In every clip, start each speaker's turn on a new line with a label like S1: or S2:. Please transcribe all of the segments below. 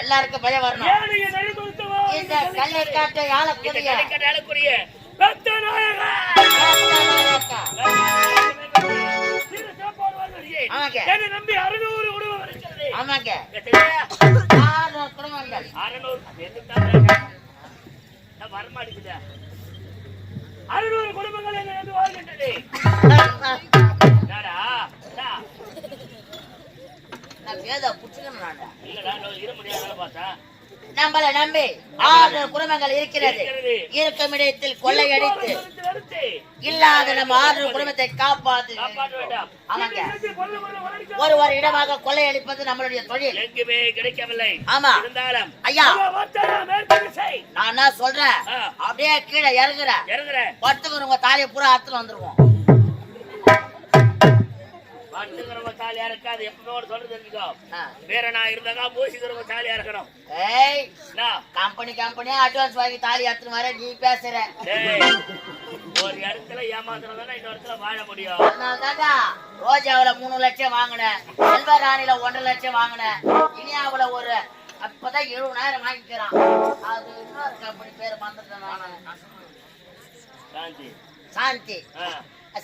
S1: எல்லாருக்கும் பயம் வரணும். இந்த கல்லை காட்டை ஆளக்கூடிய
S2: நம்பி 600 குடும்பம் இருக்கிறது.
S1: ஆமாங்க 600 குடும்பங்கள்
S2: 600 வரமாட்டேங்குது. 600 குடும்பங்கள் என்று வாழ்கின்றது.
S1: நம்மளை நம்பி 600 குடும்பங்கள் இருக்கிறது. இருக்கும் இடத்தில் கொள்ளையடித்து இல்லாத நம்ம 600 குடும்பத்தை காப்பாற்ற வேண்டும். ஒரு இடமாக கொள்ளையடிப்பது நம்மளுடைய தொழில்.
S2: எங்குமே கிடைக்கவில்லை.
S1: ஆமா
S2: இருந்தாலும்
S1: ஐயா நான் என்ன சொல்றேன், அப்படியே கீழே இறங்குறேன் பத்துக்கு உங்க தாலியை பூரா அறுத்துட்டு வந்துருவோம்.
S2: தாலியா இருக்காது. எப்பவுமே சொல்றது தெரிஞ்சுக்கோ, வேற நான் இருந்தாங்க பூசிக்கிறவங்க தாலியா இருக்கணும்.
S1: கம்பெனியா அட்வான்ஸ் வாங்கி தாலி எடுத்துட்டு வர நீ பேசுற.
S2: ஒரு இடத்துல ஏமாத்துறதுனா இன்னொரு இடத்துல வாழ முடியும்.
S1: ரோஜாவுல 3 லட்சம் வாங்கினேன், செல்வராணில 1.5 லட்சம் வாங்கினேன், இனியாவுல ஒரு அப்பதான் 70,000 வாங்கிக்கிறான். அது இன்னொரு கம்பெனி பேரு மறந்துட்டேன். சாந்தி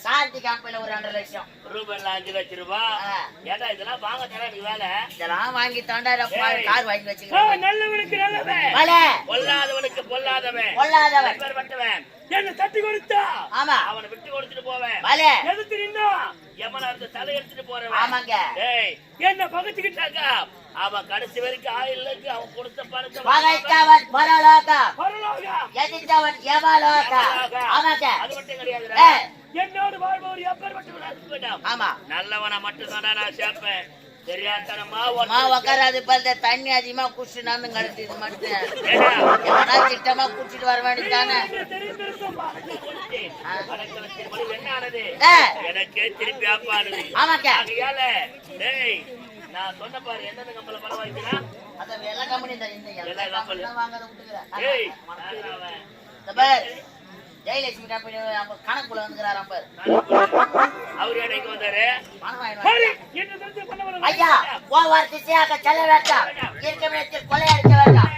S1: சாந்தி கம்பெனில ஒரு 2 லட்சம்
S2: ரூபாய் 5 லட்சம் ரூபாய். ஏடா இதெல்லாம் வாங்க தர நீ வேலை
S1: இதெல்லாம் வாங்கி தாண்டா கார் வாங்கி வச்சுக்கிறேன்.
S2: நல்லவனுக்கு நல்லவன், பொல்லாதவனுக்கு பொல்லாதவன் பட்டவன் என்ன தட்டி கொடுத்தா அவனை விட்டு கொடுத்துட்டு போவேன். எதுக்கு நின்னா எமனா இருந்த தலை எடுத்துட்டு போறவன்.
S1: ஆமாங்க
S2: என்ன பகச்சுக்கிட்டாங்க. அவன் கடைசி வரைக்கும் ஆயிலுக்கு அவன் கொடுத்த பணத்தை
S1: பகைத்தவன் பரலோகா எதிர்த்தவன் யமலோகா. ஆமாங்க
S2: அது மட்டும் கிடையாது. என்னோடு வாழ்பவர் எப்பேற்பட்டவனாக வேண்டாம்.
S1: ஆமா
S2: நல்லவனை மட்டும் தானே நான் சேர்ப்பேன். தெரியாதனமா
S1: உக்காராது பல்ல தண்ணி அதிகமா குடிச்சு நான் கழுத்து இது மட்டும் திட்டமா குடிச்சிட்டு வர வேண்டியதானே.
S2: எனக்கு திருப்பி ஆப்பாடுது.
S1: ஆமாக்கா
S2: நான் சொன்ன பாரு எந்தெந்த கம்பெனில பணம் வாங்கிக்கிறேன்.
S1: அந்த எல்லா கம்பெனி வாங்கறத விட்டுக்கிறேன். ஜெயலட்சுமி கம்பெனி கணக்குள்ள வந்துக்கிறாராம் பாரு.
S2: அவரு எனக்கு வந்தாரு.
S1: ஐயா ஓவர் திசையாக செல்ல வேண்டாம். இருக்கும் இடத்தில் கொள்ளையடிக்க வேண்டாம்.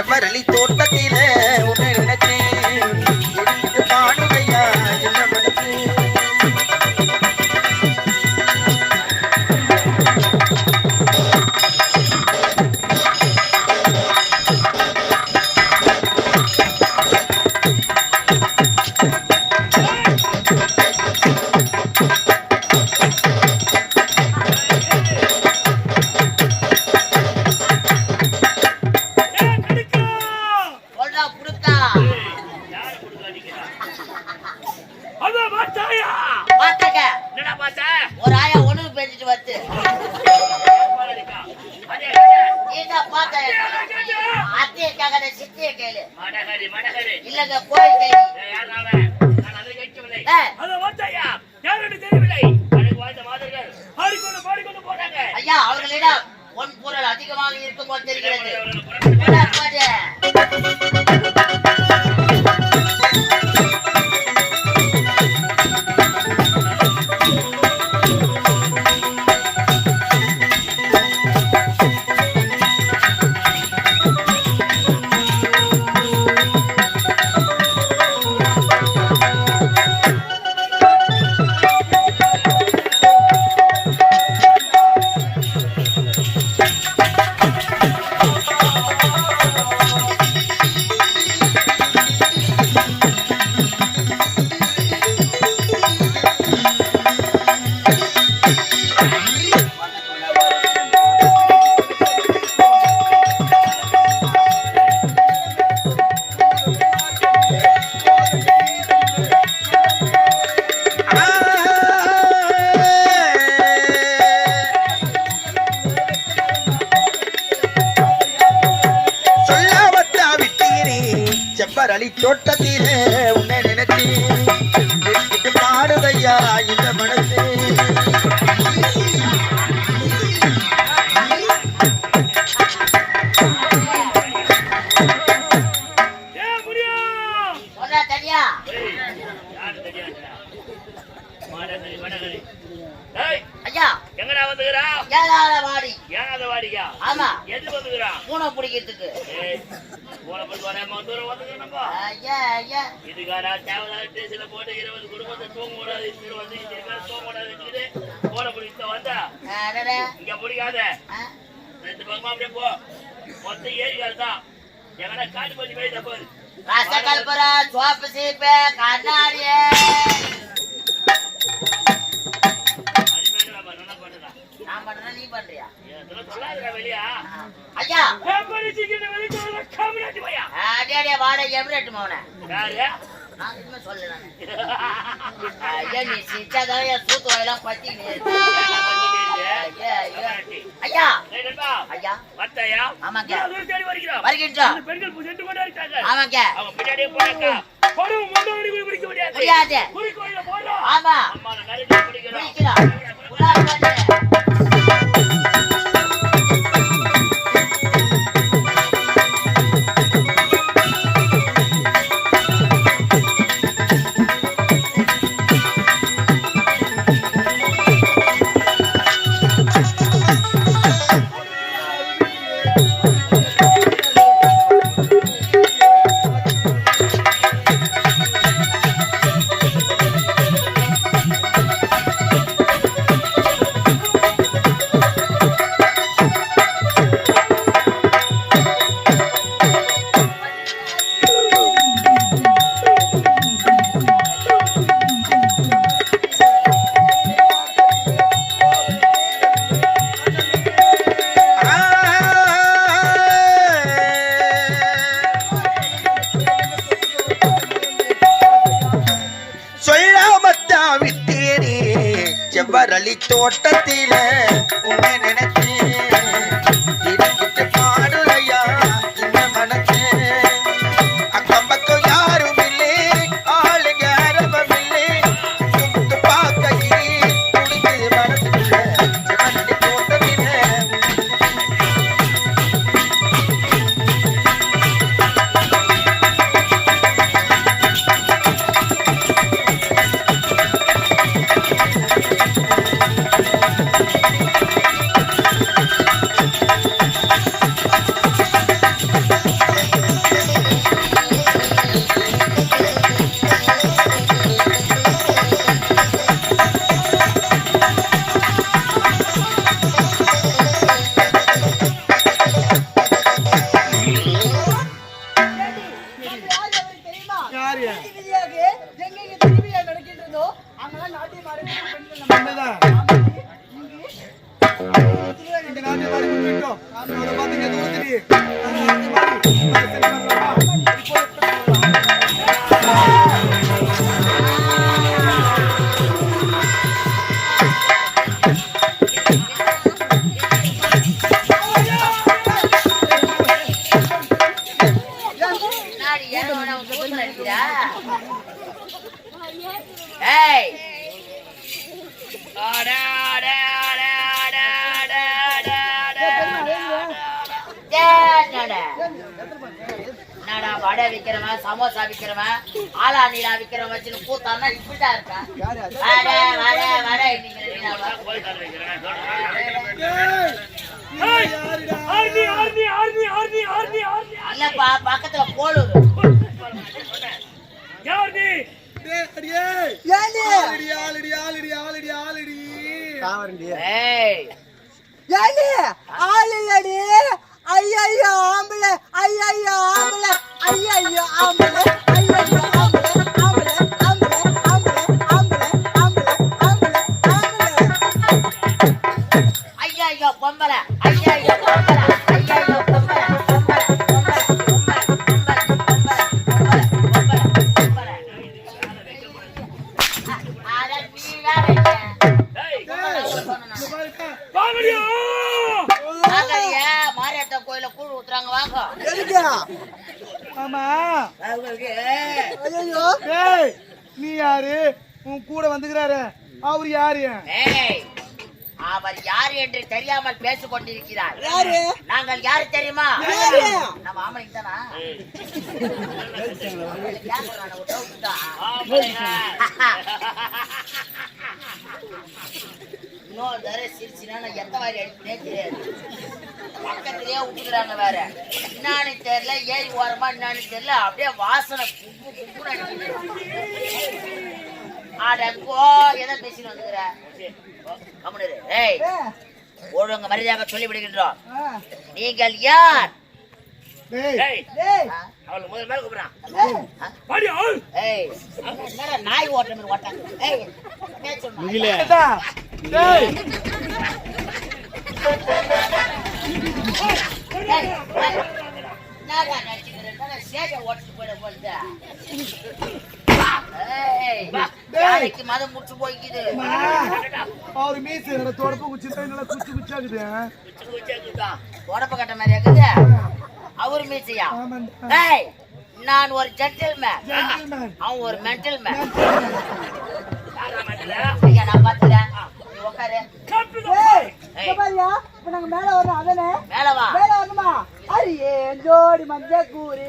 S3: செவ்வரளி தோட்டத்தில உன்னை நினைச்சேன் பாடுகையா என்ன மனசு
S1: சொல்றா புடுக்கா
S2: யாரு கொடுக்க அடிக்கிறா? அதோ பார்த்தாயா?
S1: பாத்தக்க
S2: என்னடா பார்த்த?
S1: ஒரு ஆயா ஒண்ணுக்கு பேசிட்டு வந்து
S2: பால் அடிக்கா. அதே,
S1: நீங்க பாத்த அத்தையை கேட்காத சித்தியை கேளு
S2: மடகரி, மடகரி.
S1: இல்லங்க கோயில் கேள்வி
S2: ஏய், யார் அவன்? நான் அதை கேட்கவில்லை.
S1: ஏய்,
S2: அதோ பார்த்தாயா? யார் என்று தெரியவில்லை. எனக்கு வாழ்ந்த மாதர்கள் பாடிக்கொண்டு போனாங்க.
S1: ஐயா அவர்களிடம் பொன் பொருள் அதிகமாக இருக்கும் போது தெரிகிறது
S2: அவர்கள் புறப்பட்டு
S1: போடா, போடு.
S3: சொல்லாமத்தா விட்டீரே செவ்வரளி தோட்டத்தில உன்னை நினைச்சேன் பாடுகையா இந்த மனசு
S2: ஏய், முடியும்.
S1: சொல்றா தனியா
S2: ஏய், யாரு தெரியாதுடா. மடகரி, மடகரி. ஏய்,
S1: ஐயா
S2: எங்கடா வந்துக்கிறா?
S1: ஏழாத வாடி
S2: ஏனாத வாடிக்கா?
S1: ஆமா
S2: எது வந்துக்கிறா?
S1: பூனை பிடிக்கிறதுக்கு
S2: ஏய், போன போய் வராம தூரம் வந்துக்கிறோம்ப்பா.
S1: ஐயா ஐயா
S2: இதுக்காரா தேவையில்லாத ஸ்டேஷன்ல போட்டு 20 குடும்பத்தை தூங்க கூடாது இது வந்து இது மேல தூங்க கூடாது வச்சுக்கிட்டு போன பிடிச்ச வந்தா
S1: அடடே.
S2: இங்க பிடிக்காத
S1: ஆ,
S2: 2 பக்கமா அப்படியே போ மொத்தம் ஏரியால் தான் எங்கடா காட்டு பண்ணி போய் தப்பாரு
S1: ரசகல்புர சோப்பு சீப்பு கண்ணாடியே
S2: அது மேல நல்லா பண்ணுறா
S1: நான் பண்றேன் நீ பண்றியா
S2: இதெல்லாம் சொல்லாதுடா வெளியா
S1: ஆ. ஐயா
S2: காமினாட்டி போயா
S1: அடே அடே வாடகை எம்ரெட் மோன
S2: யாரு
S1: நான் இன்னுமே சொல்லல நானு. ஐயா நீ சிச்சாதான் என் சூத்து வாயெல்லாம் பத்தி ஐயா ஐயா
S2: மத்தையா
S1: ஆமாங்க
S2: தேடி வருகிறோம்
S1: வருகின்றோம்
S2: இந்த பெண்கள் சென்று கொண்டே இருக்காங்க
S1: ஆமாங்க
S2: அவங்க பின்னாடியே போனாக்கா படம் முன்னாடி கூட பிடிக்க முடியாது
S1: முடியாது
S2: குறிக்கோள்ல போறோம்
S1: ஆமா
S2: அம்மா நிறைய பிடிக்கிறோம்
S1: பிடிக்கிறோம் உலார் பண்ணு
S3: செவ்வரளி தோட்டத்தில உன்னை நினைச்சு இருக்கிட்டு பாடுறையா இந்த மனசு அக்கம் பக்கம் யாரும் இல்லை ஆளுங்க அரபம் இல்லை சுத்து பார்க்கையே குடித்து மனசுக்குள்ள செவ்வரளி தோட்டத்தில
S1: முன்னாடி ஏறவன கூத்துல அடிக்கிறா. ஏய் என்னடா வடை விக்கிறவன் சமோசா விக்கிறவன் ஆலா நீலா விக்கிறவன் வச்சுன்னு கூத்தான்னா இப்படிதான் இருக்கா. வடை வடை வடை இல்லப்பா பக்கத்துல போலூர்
S4: ஐயோ ஆம்பளை ஐயோ ஆம்பளை ஐயோ ஆம்பளை ஐயோ ஆம்பளை ஆம்பளை ஆம்பளை ஆம்பளை ஆம்பளை ஆம்பளை ஆம்பளை ஆம்பளை
S1: ஐயோ பொம்பளை ஐயோ பொம்பளை ஐயோ பொம்பளை பொம்பளை பொம்பளை பொம்பளை அட நீ வேற மாரியாத்தா கோயில கூழ் ஊத்துறாங்க வாங்க.
S4: ஆமா ஐயோ நீ யாரு உன் கூட வந்துக்கிறாரு அவர் யாரு
S1: அவர் யார் என்று தெரியாமல் பேசிக் கொண்டிருக்கிறார்.
S4: யாரு
S1: நாங்கள் யாரு தெரியுமா? நம்ம ஆம்பளைக்கு தானா? இன்னொரு தடவை சிரிச்சுனா எந்த மாதிரி அடிப்பனே தெரியாது. பக்கத்திலேயே விட்டுக்கிறாங்க வேற. என்னான்னு தெரியல, ஏறி ஓரமா என்னான்னு தெரியல, அப்படியே வாசனை குப்பு குப்புன்னு அடிக்குது. அடங்கோ எதை பேசிட்டு வந்துக்கிற? ஒழுங்க மரியாதை சொல்லி விடுகின்றோம். நீங்கள் யார்? நாய் ஓட்ட மாதிரி ஓட்டாங்க. ஓட்டு போயிட போட்டு மதம் முடிச்சு போய்க்குது.
S4: அவரு மீசு தொடப்ப குச்சி குச்சி குச்சாக்குது
S1: தொடப்ப கட்ட மாதிரி இருக்குது அவரு மீசையா? நான் ஒரு ஜென்டில்மேன், அவன் ஒரு மென்டல் மேன். நான் பாத்துக்கிறேன், உட்காரு.
S4: மேல வரும் அதனே
S1: மேலவா
S4: மேல வரணுமா? அரியே ஜோடி மஞ்ச கூறி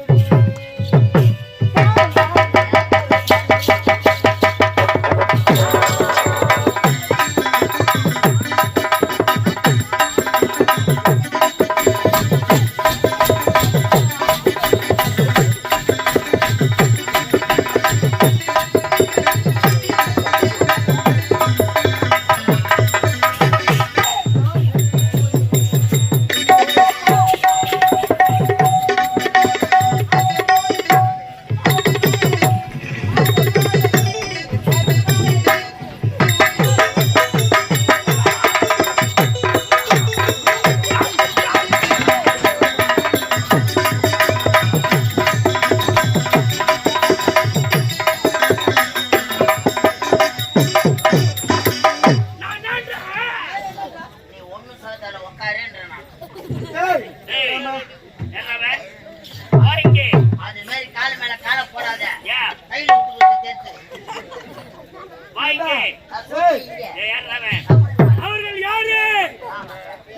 S2: அவர்கள் யாரு?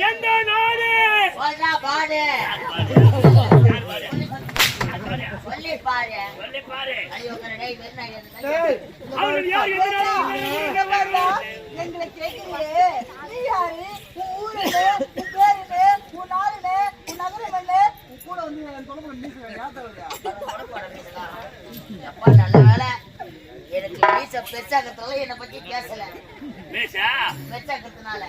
S2: எந்த நாடு?
S1: சொல்லி பாரு.
S2: அவர்கள் யார்?
S4: எங்களை கேட்கிறீங்களே, நீ யாரு? உன் ஊரு என்ன? உன் பேரு என்ன? உன் நாடு என்ன? உன் நகரம் என்ன? உன் கூட வந்து
S1: நல்ல வேலை எனக்கு மீச பெருசாக்கிறதுல என்னை பத்தி பேசல. பெருசாக்கிறதுனால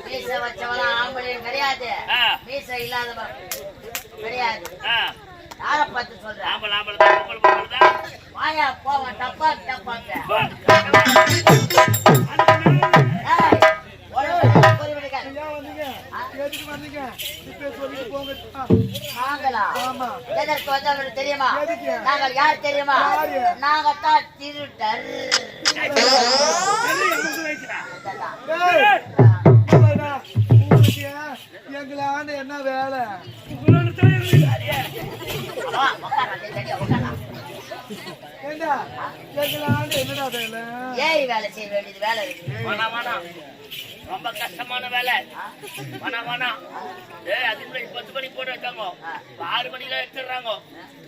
S1: மீச வச்சவெல்லாம் ஆம்பளையும் கிடையாது, மீச இல்லாதவன் கிடையாது. யார பார்த்து சொல்றேன்? வாயா போவன் டப்பா டப்பாங்க. தெரியுமா? நாங்கள் யார் தெரியுமா? நாங்க தான் திருட்டர்.
S4: எங்க எங்களாண்ட என்ன வேலை?
S1: வா, உட்கார்றா, சரியா, உட்கார்றா.
S4: ஏண்டா எங்களாண்ட என்னடா வேலை?
S1: ஏறி வேலை செய்ய வேண்டியது வேலை இருக்கு.
S2: வேணாம் ரொம்ப கஷ்டமான வேலை. வேணாம் அதுக்குள்ள 10 மணிக்கு போட்டு வச்சாங்க, 6 மணிக்கு எடுத்துடுறாங்க.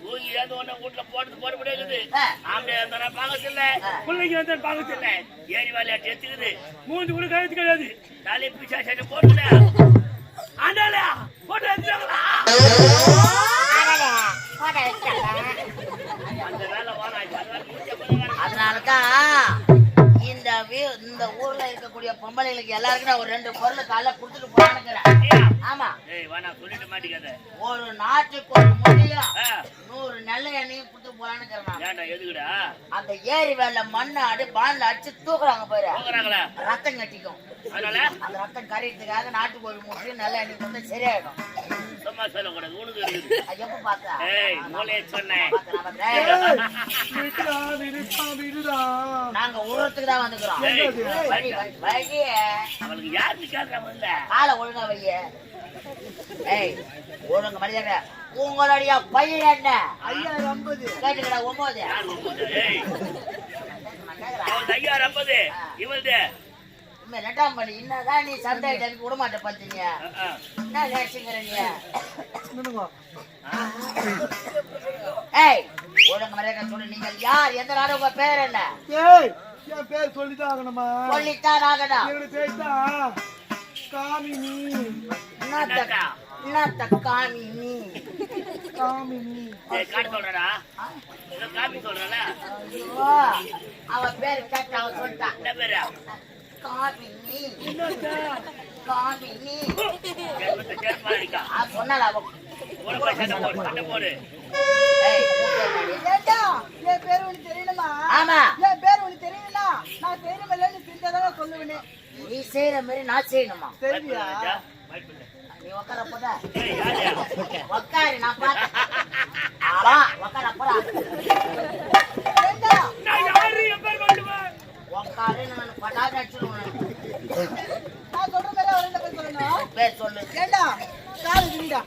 S2: தூங்கி ஏதோ ஒண்ணு வீட்டுல போட்டு முடியாது. ஆம்பளை இருந்தா பாக்கத்தில்ல, பிள்ளைங்க வந்தா பாக்கத்தில்ல. ஏறி வேலையாட்டு எடுத்துக்குது, மூஞ்சி கூட கழுத்து கிடையாது. தலையை பிச்சா சட்டை போட்டுல ஆண்டாளா போட்டு எடுத்துட்டாங்களா? அந்த வேலை
S1: அதனாலதான் இந்த ஊர்ல இருக்கக்கூடிய பொம்பளைகளுக்கு எல்லாருக்கும் நான் ஒரு 2 பொருள் காலைல குடுத்துட்டு போறானுங்கிறேன். ஆமா,
S2: சொல்லிட்டு மாட்டேங்காத.
S1: ஒரு நாட்டுக்கு ஒரு முடியும் 100 நல்ல எண்ணெயும் குடுத்து போறானுங்கிறேன்.
S2: எதுக்குடா
S1: அந்த ஏரி வேலை மண்ணை அடி பாண்ல அடிச்சு தூக்குறாங்க பாரு,
S2: போகிறாங்களா?
S1: ரத்தம் கட்டிக்கும்.
S2: அதனால
S1: அந்த ரத்தம் கரையிறதுக்காக நாட்டுக்கு ஒரு முடியும் நல்ல எண்ணெய் கொடுத்து சரியாயிடும்.
S2: சும்மா சொல்லக்கூடாது, உனக்கு இருக்குது.
S1: எப்ப பார்த்தா
S2: மூளையை சொன்னேன்.
S1: நாங்க உருவத்துக்கு தான் வந்துக்கிறோம்.
S2: அவளுக்கு யாருக்கு கேட்கறாங்க?
S1: காலை ஒழுங்கா வைய. ஏய், ஒழுங்கு மரியாதை. உங்களுடைய பையன் என்ன?
S4: 5050
S1: கேட்டுக்கடா 9.
S2: ஐயா 50 இவள்து
S1: 2ஆம் பள்ளி. என்னதான் நீ சண்டை எனக்கு விட மாட்டே பார்த்தீங்க. என்ன நேசிக்கிற நீ? ஏய், ஒழுங்கு மரியாதை சொல்லு. நீங்கள் யார்? எந்த நாடு? உங்க பேர் என்ன?
S4: ஏய், என் பேர் சொல்லிதான் ஆகணுமா?
S1: சொல்லித்தான் ஆகணும்.
S4: என்னோட பேர் தான் காமினி.
S1: என்னத்த காமினி?
S4: காமினி.
S2: காட்டு சொல்றா, காமி சொல்றல.
S1: ஐயோ, அவன் பேரு கேட்டு அவன் சொல்லிட்டான்.
S2: என்ன பேரு?
S1: காமினி. காமினி
S2: சொன்னால
S1: சொன்னால அவன்.
S2: சண்டை போடு.
S1: ஏய்,
S4: ஏண்டா, என் பேர் உனக்கு தெரியணுமா?
S1: ஆமா,
S4: என் பேர் உனக்கு தெரியலனா நான் தெரியலன்னு தெரிஞ்சாதான் சொல்லுவேனே.
S1: நீ செய்யற மாதிரி நான் செய்யணுமா?
S4: தெரியா?
S1: நீ உட்கார போதா? உட்காரு, நான் பார்த்தேன். உட்கார போறா.
S4: ஏண்டா,
S1: உட்காரு, நான் பட்டாசு அடிச்சிருவேன்.
S4: நான் சொல்ற மாதிரி அவர் என்ன பேர் சொல்லணும்?
S1: பேர் சொல்லு.
S4: ஏண்டா, காலை விரிடா.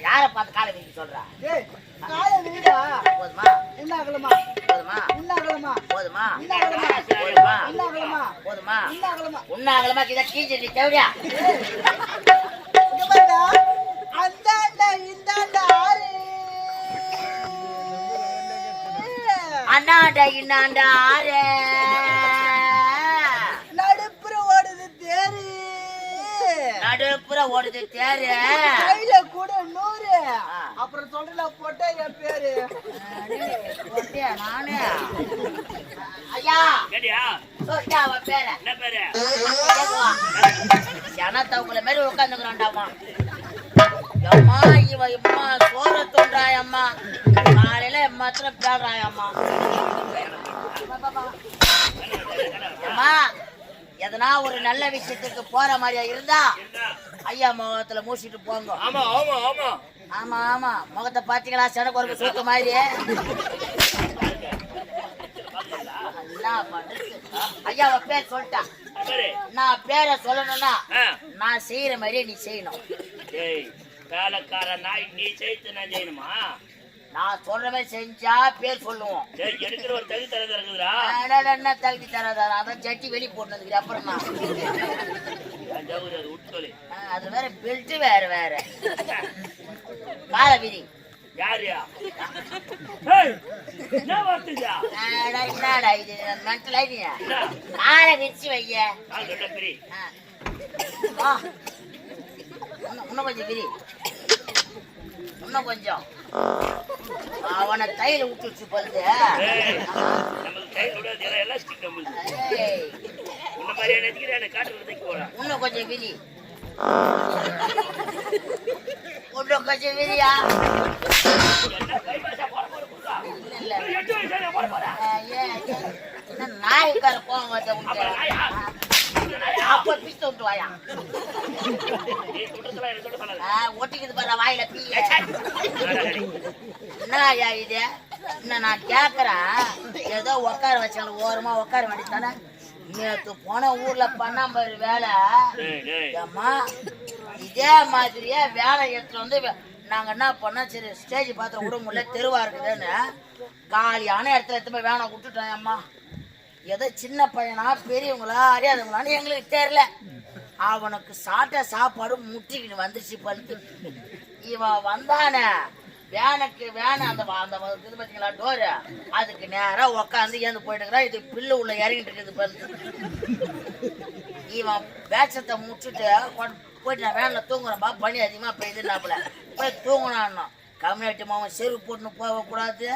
S1: யாரை பார்த்து காலை வைக்க சொல்றா?
S4: ஏய், காலை விரிடா.
S1: போதுமா?
S4: என்ன அகலமா?
S1: போதுமா?
S4: என்ன அகலமா?
S1: போதுமா?
S4: என்ன அகலமா?
S1: போதுமா?
S4: என்ன அகலமா?
S1: போதுமா?
S4: என்ன அகலமா?
S1: உண்ணாகலமா இதை கீஞ்சி நீ தேவையா?
S4: இங்க பாருடா, அந்தாண்ட இந்தாண்ட ஆறு.
S1: அண்ணாண்ட இன்னாண்ட ஆறு.
S4: நடுப்புற ஓடுது தேரு.
S1: நடுப்புற ஓடுது தேரு.
S4: கையில கூட 100. அப்புறம் சொல்றல போட்ட என் பேரு.
S1: போட்டியா நானு? ஐயா,
S2: கேட்டியா?
S1: சொல்லிட்டா அவன் பேரை.
S2: என்ன பேரு?
S1: ஜனத்தவங்கள மாதிரி உட்காந்துக்கிறான்டாமா. அம்மா இவ இம்மா சோற தோன்றாயம்மா, காலையில மாத்திரம் பேடுறாயம்மா. அம்மா, எதனா ஒரு நல்ல விஷயத்துக்கு போற மாதிரியா இருந்தா ஐயா முகத்துல மூசிட்டு போங்க.
S2: ஆமா ஆமா ஆமா
S1: ஆமா ஆமா, முகத்தை பாத்தீங்களா? செனக்கு ஒரு சூக்கு மாதிரி. என்ன பண்றது? ஐயாவ பேர் சொல்லிட்டான். நான் பேரை சொல்லணும்னா நான் செய்யற மாதிரியே நீ செய்யணும்.
S2: வேலைக்கார நாய் நீ செய்து நான் செய்யணுமா?
S1: நான் சொல்ற மாதிரி செஞ்சா பேர் சொல்லுவோம்.
S2: எடுக்கிற ஒரு தகுதி தரதா இருக்குதுடா.
S1: என்ன தகுதி தரதாரா? அதான் ஜட்டி வெளி போட்டு அப்புறம் நான் அது வேற பெல்ட் வேற வேற கால விதி.
S2: யாரியா?
S1: என்னடா இது மென்டல் ஆயிடுங்க. காலை விரிச்சு வைய. இன்னும் கொஞ்சம் விரி, இன்னும் கொஞ்சம். அவனை தையில விட்டுச்சு போகுது. இன்னும் கொஞ்சம் விரி, இன்னும் கொஞ்சம் விரியா. நாய்க்கார போக மாட்டேன். அப்ப பிஸ்த விட்டு வாயா. ஒட்டிக்குது பாரு வாயில பீ. என்னயா இது? என்ன நான் கேக்குறேன், ஏதோ உட்கார வச்சாங்க, ஓரமா உட்கார வேண்டியதானே? நேத்து போன ஊர்ல பண்ணாம்பாரு வேலை.
S2: டேய், டேய்.
S1: ஏம்மா இதே மாதிரியே வேலை எடுத்துட்டு வந்து நாங்க என்ன பண்ணோம், சரி ஸ்டேஜ் பார்த்து விட முடியல தெருவா இருக்குதுன்னு காலியான இடத்துல எடுத்து போய் வேலை விட்டுட்டோம். அம்மா ஏதோ சின்ன பையனா பெரியவங்களா அறியாதவங்களான்னு எங்களுக்கு தெரியல. அவனுக்கு சாப்பிட்ட சாப்பாடு முட்டிக்கிட்டு வந்துச்சு பழுத்து. இவன் வந்தானே வேனுக்கு வேனை அந்த இது பார்த்தீங்களா டோரு, அதுக்கு நேரம் உக்காந்து ஏந்து போயிட்டு இருக்கிறா. இது பில்லு உள்ள இறங்கிட்டு இருக்குது பழுத்து. இவன் வேஷத்தை முடிச்சுட்டு போயிட்டு நான் வேனில் தூங்குறேன்பா, பனி அதிகமாக பெய்யுதுன்னாப்புல போய் தூங்கினான். கம்யூனிட்டி மாவன் செருப்பு போட்டுன்னு போகக்கூடாது.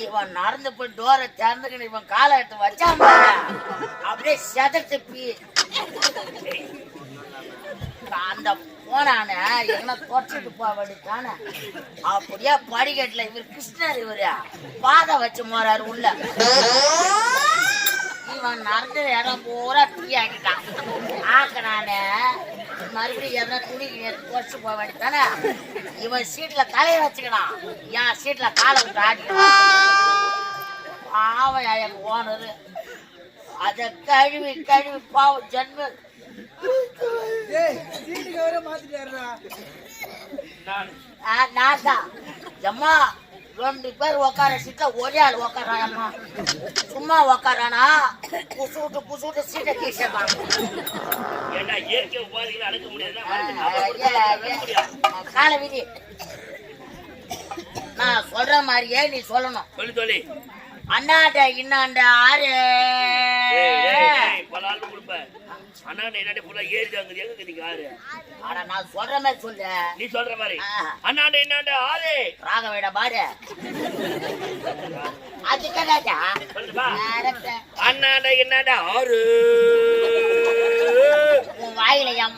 S1: இவன் நடந்து போய் டோரை திறந்துக்கிட்டு இவன் காலை எடுத்து வச்சான் அப்படியே செதட்டு பீ அந்த போனான எங்கன்னா தொட்டுட்டு போக வேண்டியதானே. அப்படியே படிக்கட்டுல இவர் கிருஷ்ணர் இவரு பாதை வச்சு போறாரு உள்ள. இவன் நடந்த இடம் பூரா டீ ஆக்கிட்டான். ஆக்கினானே மறுபடியும் எதனா துணி தொட்டு போக வேண்டியதானே. இவன் சீட்ல தலையை வச்சுக்கணும், என் சீட்ல காலை விட்டு ஆடிக்கணும். பாவம் எங்க ஓனரு அத கழுவி கழுவி பாவம் ஜென்ம நான் தான் ஜம்மா 2 பேர் உக்கார சீட்ல ஒரே ஆள் உக்காராயம்மா. சும்மா உக்காரானா புசுட்டு சீட்டை கீழ்ச்சான். காலை விதி நான் சொல்ற மாதிரியே நீ சொல்லணும்.
S2: சொல்லி
S1: அண்ணாண்ட இன்னாண்ட ஆறு ஆனா நான் சொல்ற மாதிரி சொல்லு.
S2: நீ சொல்ற மாதிரி அண்ணாண்ட இன்னாண்ட ஆறு
S1: ராகவேட பாரு அது கதாச்சா
S2: அண்ணாண்ட இன்னாண்ட ஆறு
S1: உன் வாயிலையம்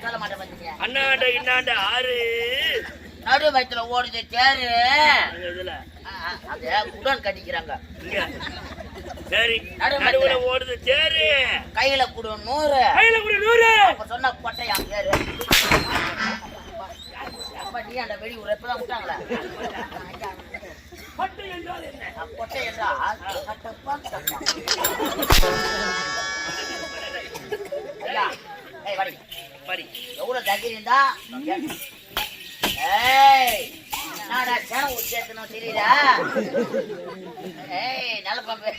S1: சொல்ல மாட்டேன்.
S2: அண்ணாண்ட இன்னாண்ட ஆறு
S1: நடு வயத்துல ஓடுது தேரு. அது குடன் கட்டிக்கிறாங்க.
S2: சரி நடுவுல ஓடுது தேரு,
S1: கையில குடு 100,
S2: கையில குடு 100.
S1: அப்ப சொன்ன கொட்டையா தேரு. நீ அந்த வெடி ஒரு எப்பதான் விட்டாங்களா?
S2: கொட்டை என்றால் என்ன?
S1: கொட்டை என்றால் எவ்வளவு தைரியம் தான். என்னடா சேனம் ஊச்சேத்தணும் தெரியுதா? நல்ல பம்பு.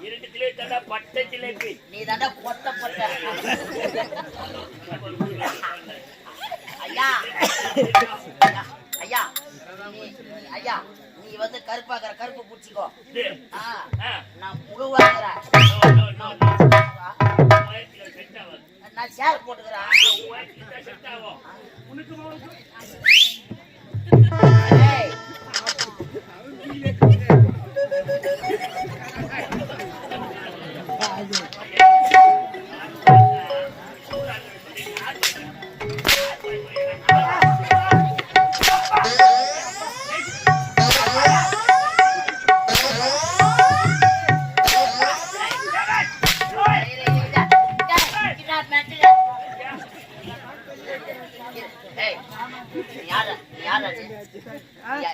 S2: இருட்டுல தண்டா பட்டை ஜிலேபி,
S1: நீ தாண்டா கொட்ட பட்ட. ஐயா ஐயா ஐயா நீ வந்து கருப்பாக்குற கருப்பு பூச்சிக்கோ. நான் புழுவாக்குறேன். நான் சேர் போட்டுக்கிறேன்.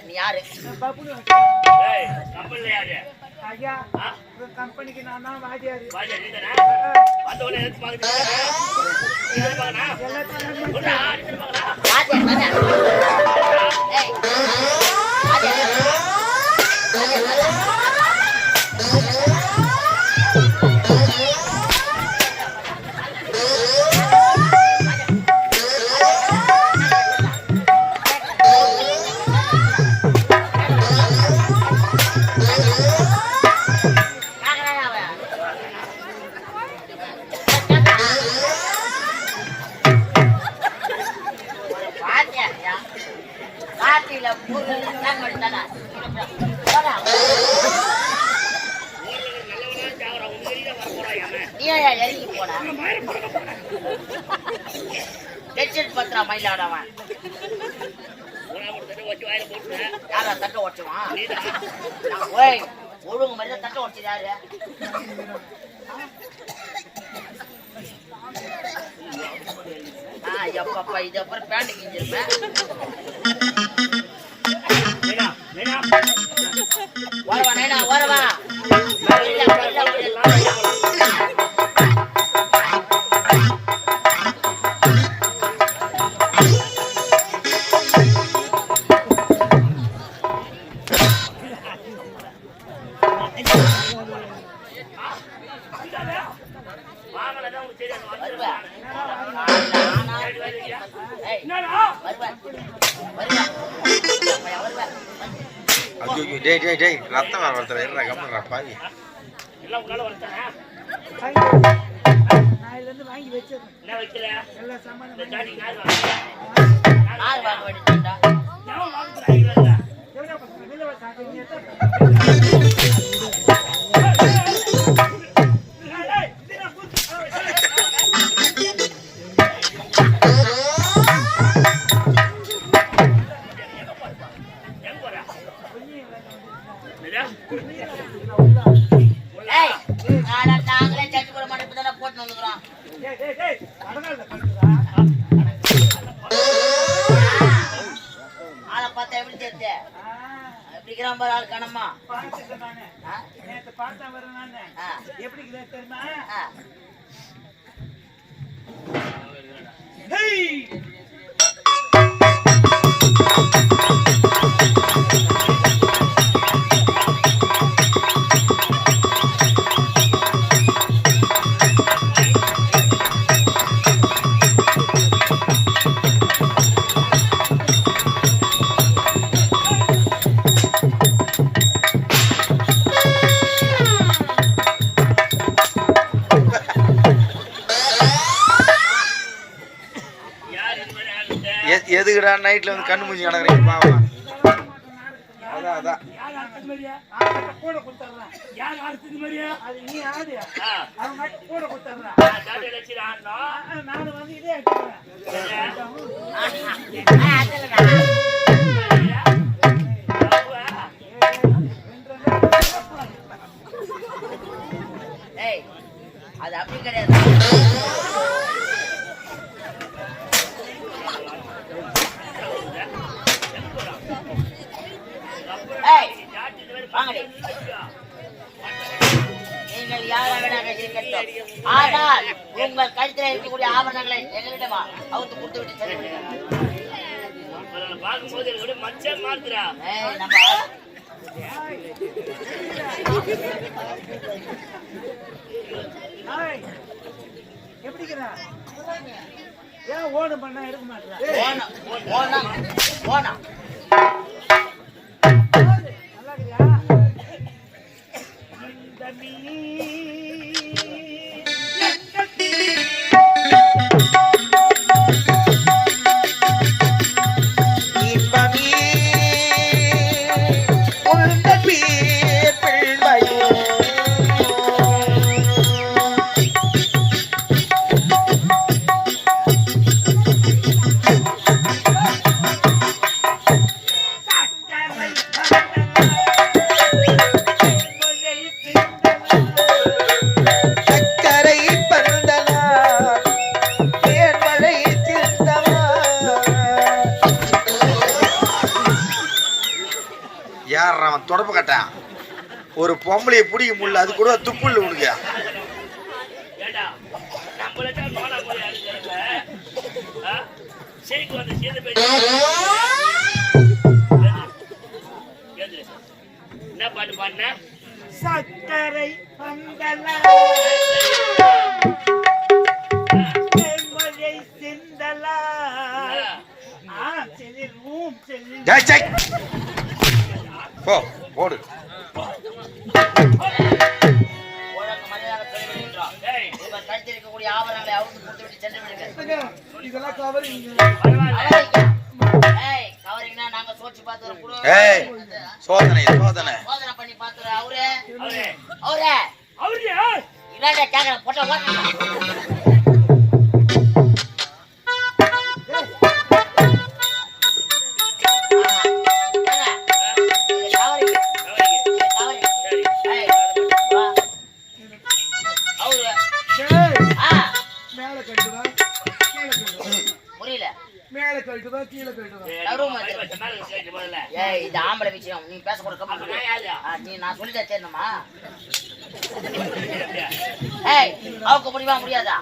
S1: நீ யாரு?
S4: கம்பெனிக்கு நான் தான் வாதியாரு.
S1: மயிலாடவன் யாரா தட்டை ஓட்டுவான்? ஒழுங்கு மாதிரி தட்டை ஓட்டுச்சு யாரு? எப்பப்பா இது அப்புறம் பேண்ட் கிஞ்சிருப்பேன். வரவா நைனா வரவா.
S3: ஐயோ டேய் டேய் டேய் ரத்தம் வர வரதுல என்ன கம்மறா பாவி
S2: எல்லாம் உன்னால வரட்டானே
S4: நாயில இருந்து வாங்கி வெச்சேன்.
S2: என்ன வைக்கல
S4: எல்லா சாமானும்
S2: இந்த டாடி நாய்
S1: யார் வாங்க வேண்டியதுடா?
S2: நான் வாங்குறேன்
S4: எவ்வளவு பசங்க வெளிய வா சாப்பிடுங்க.
S1: ஏய் நாங்களே சட்டி போட மாட்டோம் இப்பதான் போட்டு வந்துக்கிறோம்.
S4: டேய் டேய் டேய் அடங்காத கண்டுடா.
S1: ஆளை பார்த்தா எப்படி தெரியுது? எப்படி கிராம பாரு ஆள் கணமா.
S4: பாத்துட்டேன் நானே. நேத்து பார்த்தா வரேன் நானே. எப்படி இருக்குது தெரியுமா? ஹேய்
S3: எதுக்குடா நைட்ல வந்து கண்ணு மூஞ்சி நடக்கிறீங்க பாவம். அதான் அதான்
S4: யார் அடுத்தது மாதிரியா? அவங்க கூட கொடுத்துறேன். யார் அடுத்தது மாதிரியா? அது நீ ஆடு. அவங்க கூட கொடுத்துறேன்.
S2: டாடி லட்சி ஆடணும்
S4: நான் வந்து இதே எடுத்துறேன்.
S1: ஏய் அது அப்படி கிடையாது. நீங்கள் யாராக இருக்கட்டும், ஆனால் உங்கள் கழுத்தில் இருக்கக்கூடிய ஆபரணங்களை எங்களிடமா அவுத்து கொடுத்து விட்டு செல்லுங்கள்.
S2: பார்க்கும்போது எனக்கு மச்சம் மாத்துறா
S1: நம்ம
S4: எப்படிக்கிறா? ஏன் ஓடு பண்ணா எடுக்க மாட்டேன்?
S1: போனா
S4: நல்லா இருக்கியா?
S3: தொடப்பு கட்டான் ஒரு பொம்பளைய பிடிக்க முடியல, அது கூட துப்பு இல்லை உனக்கு.
S2: என்ன பாட்டு பாடின?
S4: சக்கரை பந்தலா மழை சிந்தலா
S3: போ போடு.
S1: இருக்கக்கூடிய ஆபரணங்களை அவுத்து கொடுத்து விட்டு சென்று விடுங்க.
S4: இதெல்லாம் கவரி
S1: கவரிங்னா நாங்க சோச்சு பார்த்துறோம்.
S3: சோதனை சோதனை
S1: சோதனை பண்ணி பார்த்துறோம். அவரே இல்லாட்ட கேக்குற போட்டோ
S4: போய் கீழே போயிட்டு
S1: ஏய் இது ஆம்பளை விஷயம் நீ பேச கூட நான் சொல்லிட்டா தெரியணுமா ஏய் அவுக்க முடியுமா முடியாதா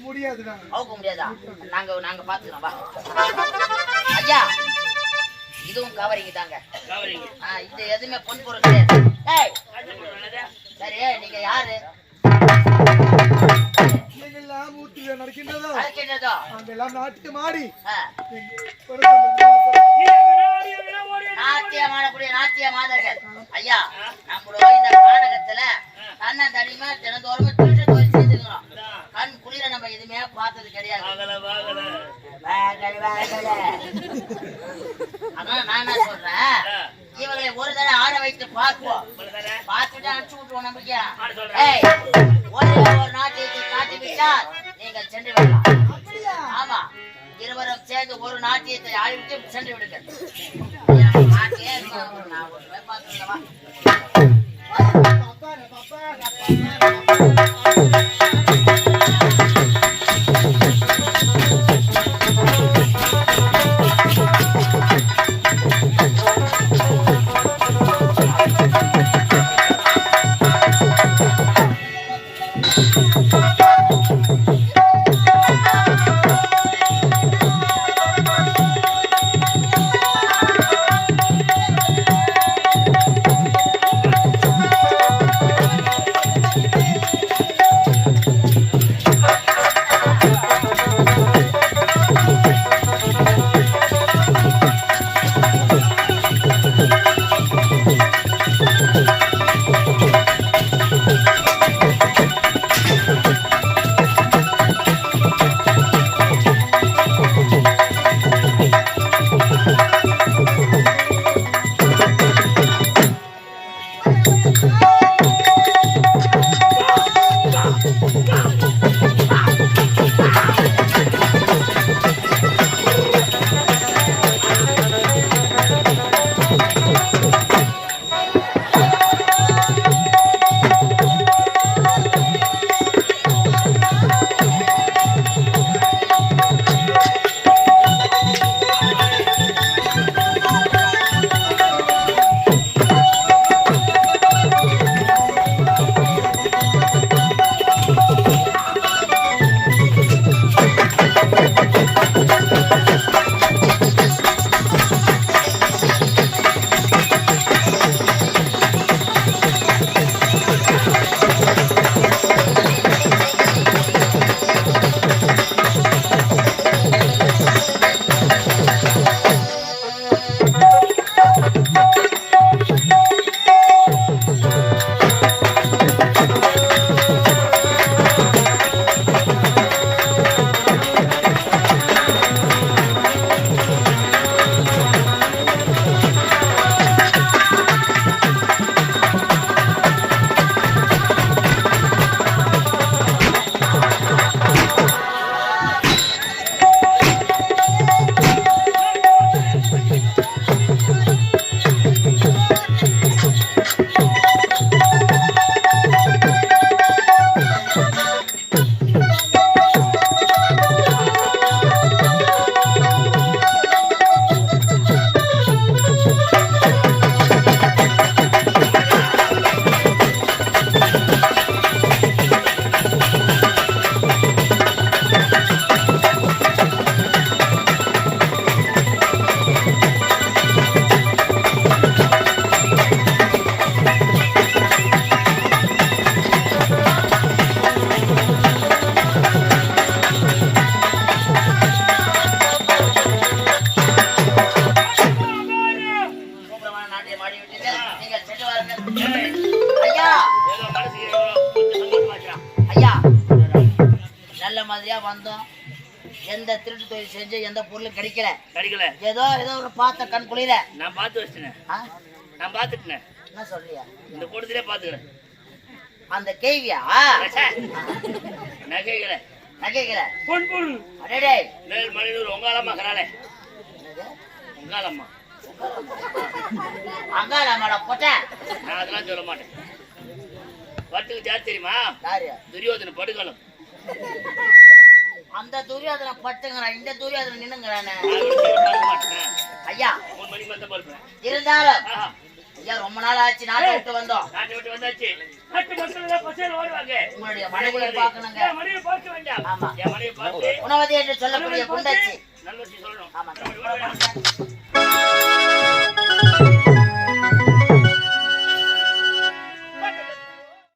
S4: முடியாதுடா
S1: அவுக்க முடியாதா நாங்க பாத்துக்கலாம் வா ஐயா இதுவும் கவரிங் தாங்க இது எதுவுமே பொன் பொருள் கிடையாது ஏய் சரி நீங்க யாரு
S4: எல்லாம் ஊட்டில நடக்கின்றதோ
S1: நடக்கின்றதோ
S4: அங்கெல்லாம் நாட்டு மாடி
S1: நாட்டியமாடக்கூடிய நாட்டிய மாதர்கள் ஐயா நம்மளோட இந்த நாடகத்துல கண்ணன் தனிமா தினந்தோறும் திருட்டு தொழில் செய்துக்கிறோம் கண் குளிர நம்ம எதுவுமே பார்த்தது கிடையாது அதான் நான் என்ன சொல்றேன் இவங்களை ஒரு தடவை ஆட வைத்து பார்ப்போம் பார்த்துட்டு அனுப்பிச்சு விட்டுருவோம் நம்பிக்கை ஒரே ஒரு நாட்டியத்தை காட்டி விட்டால் நீங்கள் சென்று விடலாம் ஆமா இருவரும் சேர்ந்து ஒரு நாட்டியத்தை ஆடிவிட்டு சென்று விடுங்கள் நாட்டியே நான் ஒரு பார்த்துருந்தவா மாதிரியா வந்தோம். எந்த திருட்டு தொழில் செஞ்சு எந்த பொருளும் கிடைக்கல. ஏதோ ஒரு பார்த்த கண் குளிர
S2: நான் பார்த்து வச்சிட்டேன். நான் பார்த்துட்டேன்.
S1: என்ன சொல்றியா?
S2: இந்த கூட்டத்திலே பார்த்துக்கிறேன்.
S1: அந்த கேவியா நகைகளை
S2: பொன் பொருள்
S1: அடடே
S2: மேல் மலையூர் உங்காலம்மா கராளே. உங்காலம்மா
S1: அங்காளம்மாடா போட்டேன்.
S2: நான் அதெல்லாம் சொல்ல மாட்டேன். வட்டுக்கு யார் தெரியுமா? துரியோதன படுகாலம்.
S1: அந்த துரியோதனை பட்டுங்கிறான், இந்த துரியோதனை நின்னுங்கிறானே.
S2: பார்க்க மாட்டேன்.
S1: ஐயா
S2: 3 மணிக்கு வந்த போறேன்.
S1: இருந்தாலும் ஐயா ரொம்ப நாள் ஆச்சு நாட்டை விட்டு வந்தோம்.
S2: நாட்டை விட்டு வந்தாச்சு. நாட்டு மக்கள் எல்லாம் பசியால ஓடுவாங்க.
S1: உங்களுடைய மனைவியை பார்க்கணுங்க.
S2: என் மனைவியை பார்க்க வேண்டாம்.
S1: ஆமா.
S2: என் மனைவியை பார்த்து
S1: உணவதி என்று சொல்லக்கூடிய குண்டச்சி.
S2: நல்ல விஷயம் சொல்லணும்.
S1: ஆமா.
S2: ஆமா.